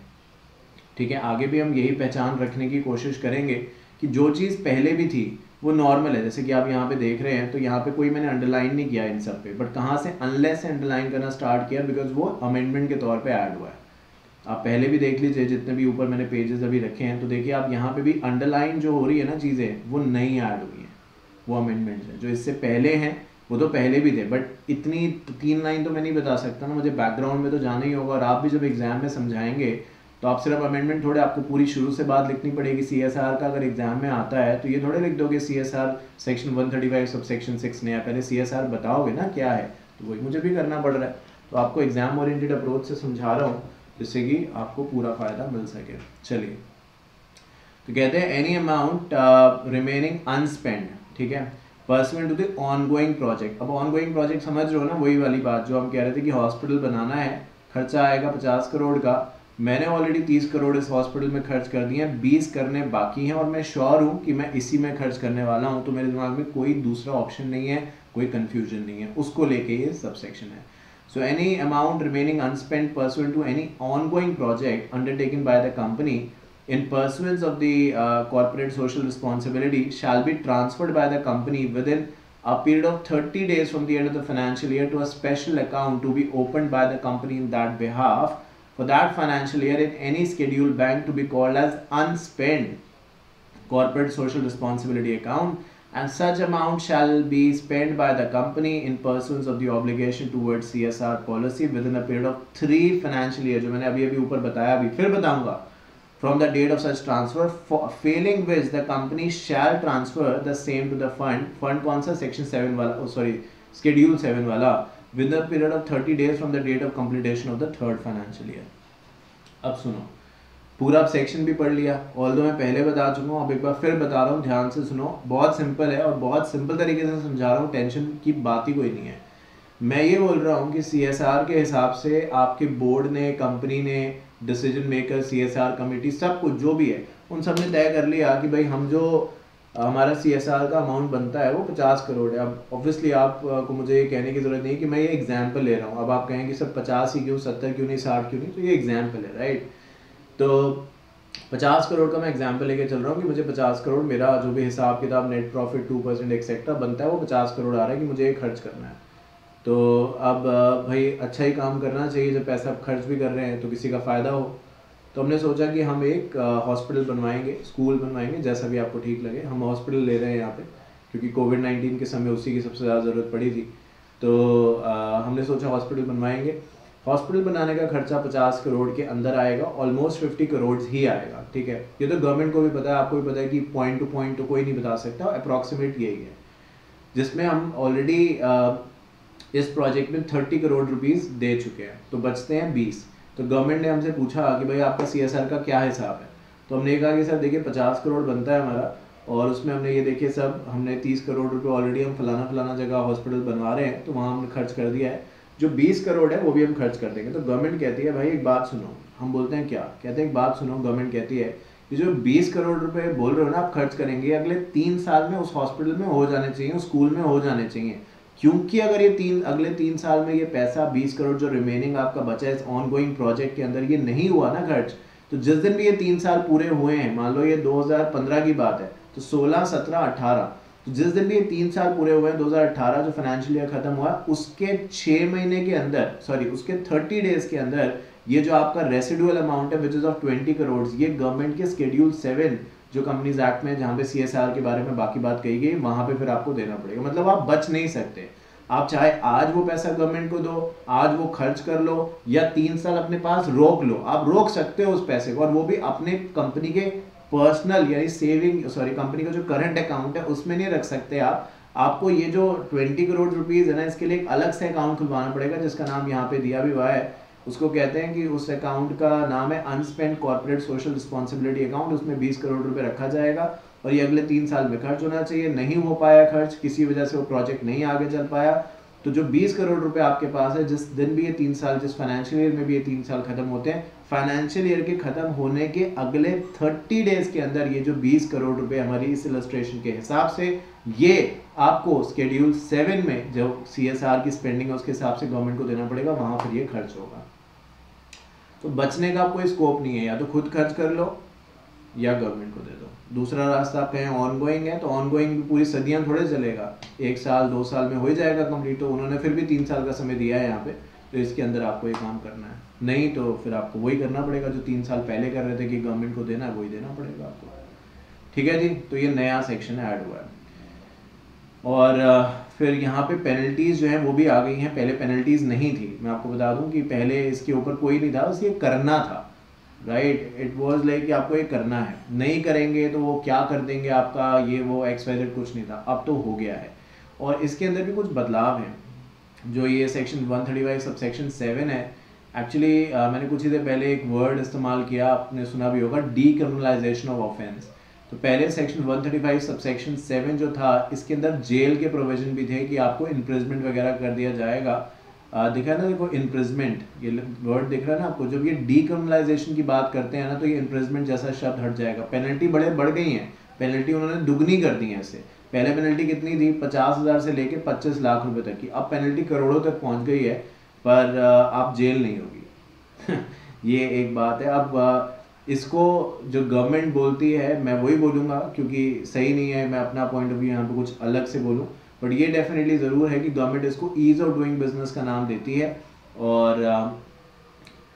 S1: ठीक है, आगे भी हम यही पहचान रखने की कोशिश करेंगे कि जो चीज़ पहले भी थी वो नॉर्मल है। जैसे कि आप यहाँ पे देख रहे हैं, तो यहाँ पे कोई मैंने अंडरलाइन नहीं किया इन सब पे, बट कहाँ से, अनलेस से अंडरलाइन करना स्टार्ट किया बिकॉज वो अमेंडमेंट के तौर पे ऐड हुआ है। आप पहले भी देख लीजिए, जितने भी ऊपर मैंने पेजेस अभी रखे हैं, तो देखिए आप यहाँ पे भी अंडरलाइन जो हो रही है ना चीज़ें, वो नई ऐड हुई हैं, वो अमेंडमेंट्स हैं। जो इससे पहले हैं वो तो पहले भी थे, बट इतनी 3 लाइन तो मैं नहीं बता सकता ना, मुझे बैकग्राउंड में तो जाना ही होगा। और आप भी जब एग्जाम में समझाएंगे तो आप सिर्फ अमेंडमेंट थोड़े, आपको पूरी शुरू से बात लिखनी पड़ेगी। CSR का अगर एग्जाम में आता है तो ये थोड़े लिख दोगे CSR सेक्शन 135 सब सेक्शन 6 नया, पहले CSR बताओगे ना क्या है, तो वही मुझे भी करना पड़ रहा है। तो आपको एग्जाम ओरिएंटेड अप्रोच से समझा रहा हूँ जिससे कि आपको पूरा फायदा मिल सके। चलिए, तो कहते हैं एनी अमाउंट रिमेनिंग अनस्पेंड, ठीक है, personal to the ongoing project. अब ऑनगोइंग प्रोजेक्ट समझ रहे हो ना, वही वाली बात जो हम कह रहे थे कि हॉस्पिटल बनाना है, खर्चा आएगा 50 करोड़ का, मैंने ऑलरेडी 30 करोड़ इस हॉस्पिटल में खर्च कर दिए हैं, 20 करने बाकी हैं, और मैं श्योर हूँ कि मैं इसी में खर्च करने वाला हूँ। तो मेरे दिमाग में कोई दूसरा ऑप्शन नहीं है, कोई कन्फ्यूजन नहीं है, उसको लेके ये सबसेक्शन है। So any amount remaining unspent pursuant to any ongoing project undertaken by the company in pursuance of the corporate social responsibility shall be transferred by the company within a period of 30 days from the end of the financial year to a special account to be opened by the company in that behalf for that financial year in any scheduled bank to be called as unspent corporate social responsibility account, and such amount shall be spent by the company in pursuance of the obligation towards CSR policy within a period of 3 financial year, जो मैंने अभी अभी ऊपर बताया, अभी फिर बताऊंगा, from the date of such transfer, failing which the company shall transfer the same to the fund कौन सा, section 7 वाला, सॉरी schedule 7 वाला, within a period of 30 days from the date of completion of the 3rd financial year। अब सुनो, पूरा section भी पढ़ लिया, ऑल्दो मैं पहले बता चुका हूँ, अब एक बार फिर बता रहा हूँ, ध्यान से सुनो। बहुत सिंपल है और बहुत सिंपल तरीके से समझा रहा हूँ, टेंशन की बात ही कोई नहीं है। मैं ये बोल रहा हूँ कि CSR के हिसाब से आपके बोर्ड ने, कंपनी ने, डिसीजन मेकर, CSR कमेटी, सब कुछ जो भी है, उन सब ने तय कर लिया कि भाई हम जो हमारा CSR का अमाउंट बनता है वो 50 करोड़ है। अब ऑब्वियसली आपको मुझे ये कहने की ज़रूरत नहीं है कि मैं ये एग्जाम्पल ले रहा हूँ। अब आप कहेंगे सर 50 ही क्यों, 70 क्यों नहीं, 60 क्यों नहीं, तो ये एग्जाम्पल है, राइट। तो 50 करोड़ का मैं एग्जाम्पल लेके चल रहा हूँ कि मुझे 50 करोड़, मेरा जो भी हिसाब किताब, नेट प्रॉफिट 2% एक्सेट्रा बनता है, वो 50 करोड़ आ रहा है कि मुझे ये खर्च करना है। तो अब भाई अच्छा ही काम करना चाहिए, जब पैसा खर्च भी कर रहे हैं तो किसी का फ़ायदा हो। तो हमने सोचा कि हम एक हॉस्पिटल बनवाएंगे, स्कूल बनवाएंगे, जैसा भी आपको ठीक लगे। हम हॉस्पिटल ले रहे हैं यहाँ पे क्योंकि कोविड-19 के समय उसी की सबसे ज़्यादा ज़रूरत पड़ी थी। तो हमने सोचा हॉस्पिटल बनवाएंगे। हॉस्पिटल बनाने का खर्चा 50 करोड़ के अंदर आएगा, ऑलमोस्ट 50 करोड़ ही आएगा, ठीक है। ये तो गवर्नमेंट को भी पता है, आपको भी पता है कि पॉइंट टू पॉइंट तो कोई नहीं बता सकता, अप्रॉक्सीमेट यही है। जिसमें हम ऑलरेडी इस प्रोजेक्ट में 30 करोड़ रुपीज़ दे चुके हैं, तो बचते हैं 20। तो गवर्नमेंट ने हमसे पूछा कि भाई आपका CSR का क्या हिसाब है। तो हमने कहा कि सर देखिए 50 करोड़ बनता है हमारा, और उसमें हमने ये देखिए सब, हमने 30 करोड़ रुपये ऑलरेडी हम फलाना जगह हॉस्पिटल बनवा रहे हैं, तो वहाँ हमने खर्च कर दिया है। जो 20 करोड़ है वो भी हम खर्च कर देंगे। तो गवर्नमेंट कहती है भाई एक बात सुनो, हम बोलते हैं क्या, कहते हैं एक बात सुनो, गवर्नमेंट कहती है ये जो 20 करोड़ रुपए बोल रहे हो ना आप खर्च करेंगे, अगले 3 साल में उस हॉस्पिटल में हो जाने चाहिए, उस स्कूल में हो जाने चाहिए। क्योंकि अगर ये अगले 3 साल में ये पैसा 20 करोड़ जो रिमेनिंग आपका बचा है इस ऑनगोइंग प्रोजेक्ट के अंदर, ये नहीं हुआ ना खर्च, तो जिस दिन भी ये 3 साल पूरे हुए हैं, मान लो ये 2015 की बात है, तो 16, 17, 18, तो जिस दिन भी ये 3 साल पूरे हुए हैं, 2018 जो फाइनेंशियल ईयर खत्म हुआ, उसके 6 महीने के अंदर, सॉरी उसके 30 डेज के अंदर, ये जो आपका रेसिडुअल अमाउंट है विच इज ऑफ 20 करोड़, ये गवर्नमेंट के शेड्यूल 7 जो कंपनीज एक्ट में जहां पे CSR के बारे में बाकी बात कही गई, वहां पे फिर आपको देना पड़ेगा। मतलब आप बच नहीं सकते। आप चाहे आज वो पैसा गवर्नमेंट को दो, आज वो खर्च कर लो, या 3 साल अपने पास रोक लो, आप रोक सकते हो उस पैसे को, और वो भी अपने कंपनी के पर्सनल यानी सेविंग, सॉरी कंपनी का जो करंट अकाउंट है उसमें नहीं रख सकते आप। आपको ये जो 20 करोड़ रुपीज है ना, इसके लिए एक अलग से अकाउंट खुलवाना पड़ेगा, जिसका नाम यहाँ पे दिया भी हुआ है। उसको कहते हैं कि उस अकाउंट का नाम है अनस्पेंड कॉर्पोरेट सोशल रिस्पॉन्सिबिलिटी अकाउंट। उसमें 20 करोड़ रुपए रखा जाएगा और ये अगले 3 साल में खर्च होना चाहिए। नहीं हो पाया खर्च, किसी वजह से वो प्रोजेक्ट नहीं आगे चल पाया, तो जो 20 करोड़ रुपए आपके पास है, जिस दिन भी ये 3 साल, जिस फाइनेंशियल ईयर में भी ये 3 साल खत्म होते हैं, फाइनेंशियल ईयर के खत्म होने के अगले 30 डेज के अंदर ये जो 20 करोड़ रुपए हमारी इस इलस्ट्रेशन के हिसाब से, ये आपको शेड्यूल 7 में जो CSR की स्पेंडिंग है उसके हिसाब से गवर्नमेंट को देना पड़ेगा, वहां पर ये खर्च होगा। तो बचने का कोई स्कोप नहीं है, या तो खुद खर्च कर लो या गवर्नमेंट को दे दो। दूसरा रास्ता आप कहें ऑनगोइंग है, तो ऑनगोइंग पूरी सदियां थोड़े चलेगा, 1 साल 2 साल में हो जाएगा कंप्लीट। तो उन्होंने फिर भी 3 साल का समय दिया है यहाँ पे, तो इसके अंदर आपको ये काम करना है। नहीं तो फिर आपको वही करना पड़ेगा जो 3 साल पहले कर रहे थे कि गवर्नमेंट को देना है, वही देना पड़ेगा आपको। ठीक है जी, तो ये नया सेक्शन ऐड हुआ है। और फिर यहाँ पे पेनल्टीज जो है वो भी आ गई हैं। पहले पेनल्टीज नहीं थी, मैं आपको बता दूं कि पहले इसके ऊपर कोई नहीं था, बस ये करना था, राइट। इट वाज लाइक कि आपको ये करना है, नहीं करेंगे तो वो क्या कर देंगे आपका, ये वो XYZ कुछ नहीं था। अब तो हो गया है, और इसके अंदर भी कुछ बदलाव हैं। जो ये सेक्शन 135 सब सेक्शन 7 है, एक्चुअली मैंने कुछ ही देर पहले एक वर्ड इस्तेमाल किया, आपने सुना भी होगा, डीक्रिमिनलाइजेशन ऑफ ऑफेंस। तो पहले सेक्शन 135 सब सेक्शन 7 जो था, इसके अंदर जेल के प्रोविजन भी थे कि आपको इम्प्रिजमेंट वगैरह कर दिया जाएगा। दिखा ना, देखो इम्प्रिजमेंट, ये वर्ड दिख रहा है ना आपको। जब ये डीक्रिमिनलाइजेशन की बात करते हैं ना, तो ये इम्प्रिजमेंट जैसा शब्द हट जाएगा। पेनल्टी बढ़ गई हैं, पेनल्टी उन्होंने दुगनी कर दी है इससे। पहले पेनल्टी कितनी थी, 50,000 से लेके 25 लाख रुपए तक की, अब पेनल्टी करोड़ों तक पहुंच गई है, पर आप जेल नहीं होगी। ये एक बात है। अब इसको जो गवर्नमेंट बोलती है, मैं वही बोलूँगा, क्योंकि सही नहीं है मैं अपना पॉइंट ऑफ व्यू यहाँ पे कुछ अलग से बोलूँ, बट ये डेफिनेटली ज़रूर है कि गवर्नमेंट इसको ईज़ ऑफ डूइंग बिजनेस का नाम देती है, और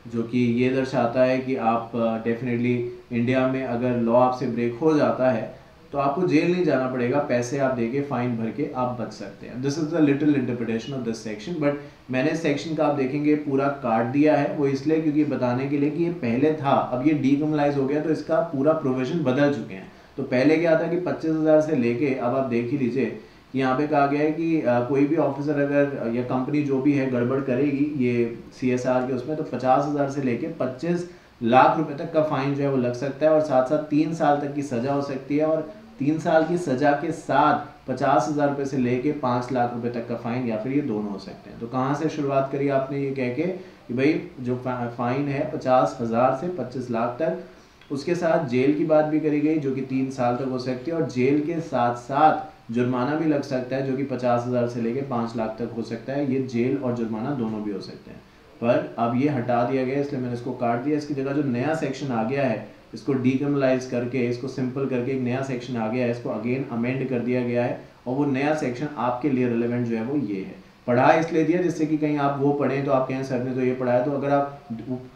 S1: जो कि ये दर्शाता है कि आप डेफिनेटली इंडिया में अगर लॉ आपसे ब्रेक हो जाता है तो आपको जेल नहीं जाना पड़ेगा, पैसे आप देके फाइन भर के आप बच सकते हैं। This is the little interpretation of this section, but मैंने सेक्शन का आप देखेंगे पूरा काट दिया है, वो इसलिए क्योंकि बताने के लिए कि ये पहले था, अब ये डीक्रिमिनलाइज हो गया, तो इसका पूरा प्रोविजन बदल चुके हैं। तो पहले क्या था कि 25,000 से लेके, अब आप देख ही लीजिए, यहाँ पे कहा गया है कि कोई भी ऑफिसर अगर या कंपनी जो भी है गड़बड़ करेगी ये CSR के उसमें, तो 50,000 से लेके 25 लाख रुपए तक का फाइन जो है वो लग सकता है, और साथ साथ 3 साल तक की सजा हो सकती है, और 3 साल की सजा के साथ 50,000 रुपए से लेके 5 लाख रुपए तक का फाइन, या फिर ये दोनों हो सकते हैं। तो कहाँ से शुरुआत करी आपने ये कह के कि भाई जो फाइन है 50,000 से 25 लाख तक, उसके साथ जेल की बात भी करी गई जो कि 3 साल तक हो सकती है, और जेल के साथ साथ जुर्माना भी लग सकता है जो कि 50,000 से लेके 5 लाख तक हो सकता है। ये जेल और जुर्माना दोनों भी हो सकते हैं, पर अब ये हटा दिया गया, इसलिए मैंने इसको काट दिया। इसकी जगह जो नया सेक्शन आ गया है, इसको डीक्रिमिनलाइज करके, इसको सिंपल करके एक नया सेक्शन आ गया है, इसको अगेन अमेंड कर दिया गया है, और वो नया सेक्शन आपके लिए रिलेवेंट जो है वो ये है। पढ़ा इसलिए दिया जिससे कि कहीं आप वो पढ़ें तो आप कहें सर ने तो ये पढ़ाया, तो अगर आप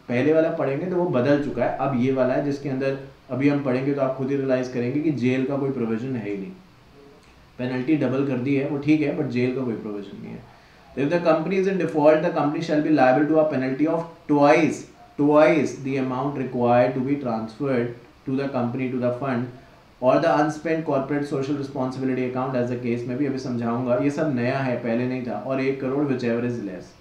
S1: पहले वाला पढ़ेंगे तो वो बदल चुका है, अब ये वाला है जिसके अंदर अभी हम पढ़ेंगे तो आप खुद ही रियलाइज करेंगे कि जेल का कोई प्रोविजन है ही नहीं। पेनल्टी डबल कर दी है वो ठीक है, बट जेल का कोई प्रोविजन नहीं है। तो if the company is in default, the company shall be liable to a penalty of twice the amount required to be transferred to the company to the fund or the unspent corporate social responsibility account as the case में भी अभी समझाऊंगा। ये सब नया है, पहले नहीं था। और 1 crore whichever is less,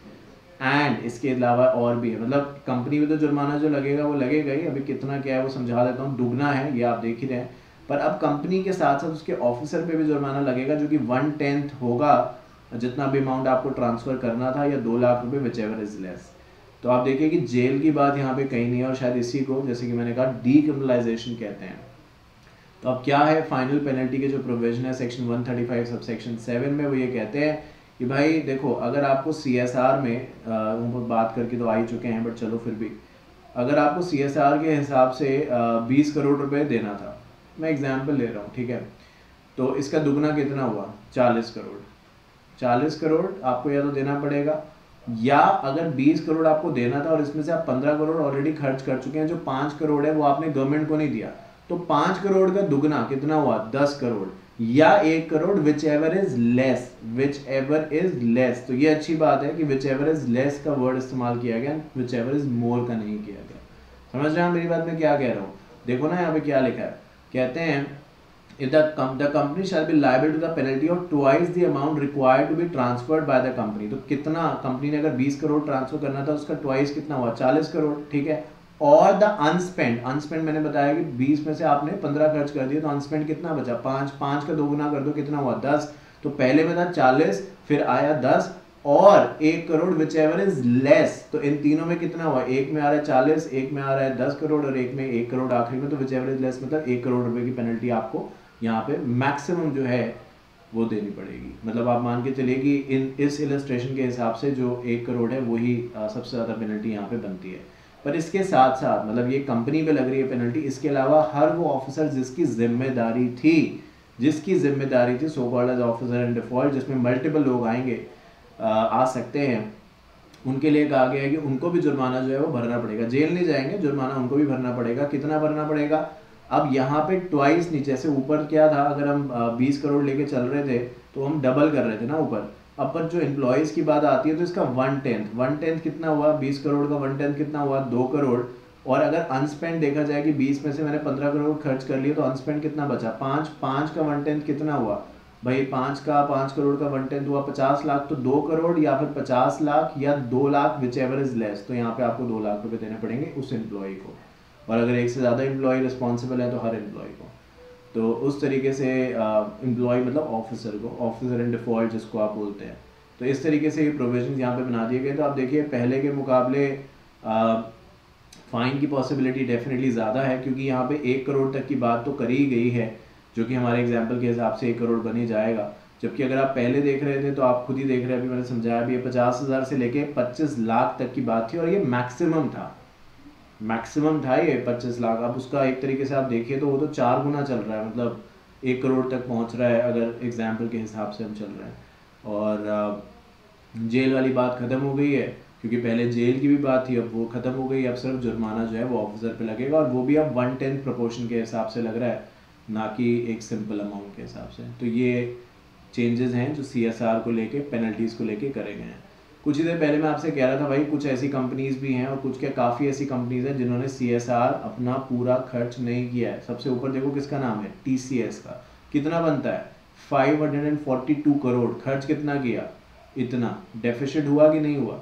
S1: and इसके अलावा और भी है, मतलब कंपनी में तो जुर्माना जो लगेगा वो लगेगा ही, अभी कितना क्या है वो समझा देता हूँ। दुगना है ये आप देख ही रहे हैं, पर अब कंपनी के साथ साथ उसके ऑफिसर पे भी जुर्माना लगेगा जो कि 1/10 होगा जितना भी अमाउंट आपको ट्रांसफर करना था, या 2 लाख रुपए whichever is less। तो आप देखिए कि जेल की बात यहाँ पे कहीं नहीं है, और शायद इसी को जैसे कि मैंने कहा डीक्रिमिनलाइजेशन कहते हैं। तो अब क्या है फाइनल पेनल्टी के जो प्रोविजन है सेक्शन 135 सब सेक्शन 7 में, वो ये कहते हैं कि भाई देखो अगर आपको CSR में बात करके तो आ ही चुके हैं, बट चलो फिर भी अगर आपको CSR के हिसाब से 20 करोड़ रुपए देना था, मैं एग्जाम्पल ले रहा हूँ, ठीक है, तो इसका दुगना कितना हुआ 40 करोड़। 40 करोड़ आपको या तो देना पड़ेगा, या अगर 20 करोड़ आपको देना था और इसमें से आप 15 करोड़ ऑलरेडी खर्च कर चुके हैं, जो 5 करोड़ है वो आपने गवर्नमेंट को नहीं दिया, तो 5 करोड़ का दुगना कितना हुआ 10 करोड़ या 1 crore, which ever is less, which ever is less. तो ये अच्छी बात है कि विच एवर इज लेस का वर्ड इस्तेमाल किया गया, विच एवर इज मोर का नहीं किया गया। समझ रहे हैं मेरी बात में क्या कह रहा हूँ? देखो ना यहाँ पे क्या लिखा है, कहते हैं if the company shall be liable to the penalty of twice the amount required to be transferred by the company। तो कितना कंपनी ने अगर 20 करोड़ ट्रांसफर करना था, उसका ट्वाइस कितना हुआ 40 करोड़, ठीक है। और द अनस्पेंड मैंने बताया कि 20 में से आपने 15 खर्च कर दिया, तो अनस्पेंड कितना बचा 5 का दोगुना कर दो कितना हुआ 10। तो पहले में था 40, फिर आया 10 और 1 crore which ever is less. तो इन तीनों में कितना हुआ, एक में आ रहा है 40, एक में आ रहा है 10 करोड़ और एक में 1 करोड़ आखिरी में, तो विच एवर इज लेस मतलब 1 करोड़ रुपए की पेनल्टी आपको यहाँ पे मैक्सिमम जो है वो देनी पड़ेगी। मतलब आप मान के चलिए कि इस इलस्ट्रेशन के हिसाब से जो 1 करोड़ है वही सबसे ज़्यादा पेनल्टी यहाँ पे बनती है। पर इसके साथ साथ मतलब ये कंपनी पे लग रही है पेनल्टी, इसके अलावा हर वो ऑफिसर जिसकी जिम्मेदारी थी so called as officer in default, जिसमें मल्टीपल लोग आएंगे आ सकते हैं, उनके लिए कहा गया है कि उनको भी जुर्माना जो है वो भरना पड़ेगा। जेल नहीं जाएंगे, जुर्माना उनको भी भरना पड़ेगा। कितना भरना पड़ेगा? अब यहाँ पे ट्वाइस नीचे से ऊपर क्या था, अगर हम 20 करोड़ लेके चल रहे थे तो हम डबल कर रहे थे ना ऊपर। अब पर जो एम्प्लॉयज़ की बात आती है तो इसका 1/10 कितना हुआ, 20 करोड़ का 1/10 कितना हुआ 2 करोड़। और अगर अनस्पेंड देखा जाए कि 20 में से मैंने 15 करोड़ खर्च कर लिए, तो अनस्पेंड कितना बचा 5 का 1/10 कितना हुआ भाई, 5 करोड़ का 1/10 हुआ 50 लाख। तो 2 करोड़ या फिर 50 लाख या 2 lakh which ever is less. तो यहाँ पे आपको 2 लाख रुपए देने पड़ेंगे उस एम्प्लॉय को, और अगर एक से ज़्यादा एम्प्लॉय रिस्पॉन्सिबल है तो हर एम्प्लॉय को। तो उस तरीके से एम्प्लॉय मतलब ऑफिसर इन डिफॉल्ट जिसको आप बोलते हैं। तो इस तरीके से ये प्रोविजन यहाँ पे बना दिए गए। तो आप देखिए पहले के मुकाबले फाइन की पॉसिबिलिटी डेफिनेटली ज़्यादा है, क्योंकि यहाँ पे 1 करोड़ तक की बात तो करी गई है, जो कि हमारे एग्जाम्पल के हिसाब से 1 करोड़ बन ही जाएगा। जबकि अगर आप पहले देख रहे थे तो आप खुद ही देख रहे हैं, अभी मैंने समझाया भी, 50,000 से लेके 25 लाख तक की बात थी, और ये मैक्सिमम था ये 25 लाख। अब उसका एक तरीके से आप देखिए तो वो तो 4 गुना चल रहा है, मतलब 1 करोड़ तक पहुंच रहा है अगर एग्जाम्पल के हिसाब से हम चल रहे हैं। और जेल वाली बात ख़त्म हो गई है, क्योंकि पहले जेल की भी बात थी, अब वो ख़त्म हो गई। अब सिर्फ जुर्माना जो है वो ऑफिसर पे लगेगा, और वो भी अब 1/10 प्रोपोर्शन के हिसाब से लग रहा है, ना कि एक सिंपल अमाउंट के हिसाब से। तो ये चेंजेस हैं जो CSR को लेके, पेनल्टीज़ को लेके करे गए हैं। कुछ ही देर पहले मैं आपसे कह रहा था भाई, कुछ ऐसी कंपनीज़ भी हैं और कुछ क्या काफ़ी ऐसी कंपनीज़ हैं जिन्होंने CSR अपना पूरा खर्च नहीं किया है। सबसे ऊपर देखो किसका नाम है, TCS का। कितना बनता है 542 करोड़, खर्च कितना किया, इतना। डेफिसिट हुआ कि नहीं हुआ?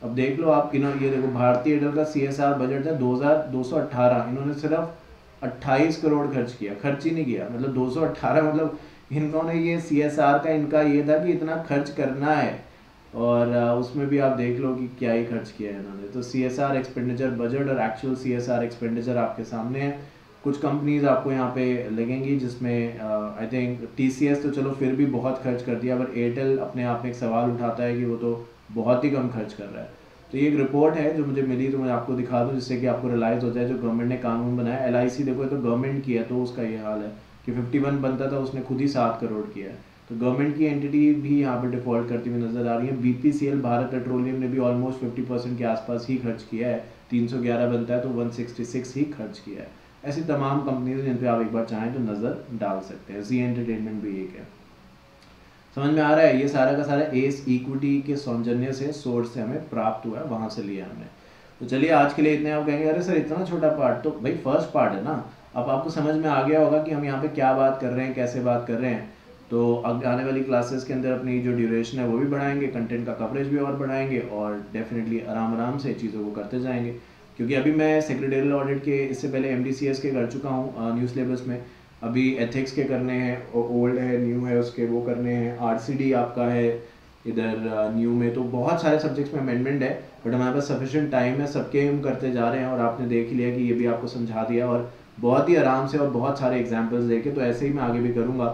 S1: अब देख लो आप, ये देखो भारतीय एयरटेल का CSR बजट था 2218, इन्होंने सिर्फ 28 करोड़ खर्च किया, खर्च ही नहीं किया। मतलब 218, मतलब इन्होंने ये CSR का इनका ये था कि इतना खर्च करना है, और उसमें भी आप देख लो कि क्या ही खर्च किया है इन्होंने। तो CSR एक्सपेंडिचर बजट और एक्चुअल CSR एक्सपेंडिचर आपके सामने है। कुछ कंपनीज आपको यहाँ पे लगेंगी जिसमें आई थिंक TCS तो चलो फिर भी बहुत खर्च कर दिया, पर एयरटेल अपने आप में एक सवाल उठाता है कि वो तो बहुत ही कम खर्च कर रहा है। तो ये एक रिपोर्ट है जो मुझे मिली, तो मैं आपको दिखा दूँ जिससे कि आपको रियलाइज़ हो जाए जो गवर्नमेंट ने कानून बनाया। LIC देखो तो गवर्नमेंट की है, तो उसका ये हाल है कि 51 बनता था, उसने खुद ही 7 करोड़ किया है। तो गवर्नमेंट की एंटिटी भी यहाँ पे डिफॉल्ट करती हुई नजर आ रही है। BPCL भारत पेट्रोलियम ने भी ऑलमोस्ट 50% के आसपास ही खर्च किया है, 311 बनता है तो 166 ही खर्च किया है। ऐसी तमाम कंपनीज जिन पे आप एक बार चाहें तो नज़र डाल सकते हैं। जी एंटरटेनमेंट भी एक है। समझ में आ रहा है? ये सारा का सारा एस इक्विटी के सौजन्य से, सोर्स से हमें प्राप्त हुआ है, वहाँ से लिया हमने। तो चलिए आज के लिए इतने। आप कहेंगे अरे सर इतना छोटा पार्ट, तो भाई फर्स्ट पार्ट है ना। अब आपको समझ में आ गया होगा कि हम यहाँ पे क्या बात कर रहे हैं, कैसे बात कर रहे हैं। तो आने वाली क्लासेस के अंदर अपनी जो ड्यूरेशन है वो भी बढ़ाएंगे, कंटेंट का कवरेज भी और बढ़ाएंगे, और डेफिनेटली आराम से चीज़ों को करते जाएंगे। क्योंकि अभी मैं सेक्रेटरियल ऑडिट के इससे पहले MDCS के कर चुका हूँ न्यू सिलेबस में, अभी एथिक्स के करने हैं, ओल्ड है न्यू है उसके वो करने हैं, RCD आपका है इधर न्यू में तो बहुत सारे सब्जेक्ट्स में अमेंडमेंट है, बट हमारे पास सफिशिएंट टाइम है, सबके हम करते जा रहे हैं। और आपने देख ही लिया कि ये भी आपको समझा दिया, और बहुत ही आराम से और बहुत सारे एग्जाम्पल्स देके। तो ऐसे ही मैं आगे भी करूँगा,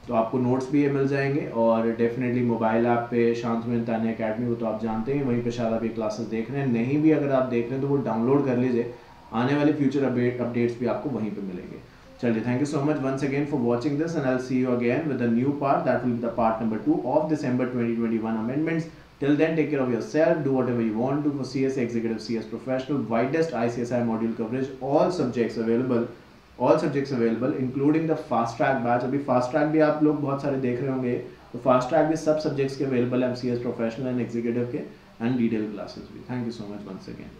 S1: तो आपको नोट्स भी ये मिल जाएंगे। और डेफिनेटली मोबाइल ऐप पे शांतनु तान्या अकेडमी, वो तो आप जानते हैं, वहीं पे शायद आप ये क्लासेस देख रहे हैं। नहीं भी अगर आप देख रहे हैं तो वो डाउनलोड कर लीजिए, आने वाले फ्यूचर अपडेट्स भी आपको वहीं पे मिलेंगे। चलिए, thank you so much once again for watching this, and I will see you again with a new part, that will be the part number 2 ऑफ December 2021 amendments. Till then, take care of yourself, do whatever you want to for CS Executive, CS Professional, widest ICSI module coverage, all subjects available, including the fast track batch. अभी fast track भी आप लोग बहुत सारे देख रहे होंगे, तो fast track भी सब subjects के available है, CS Professional and Executive के, and detailed classes भी. Thank you so much once again.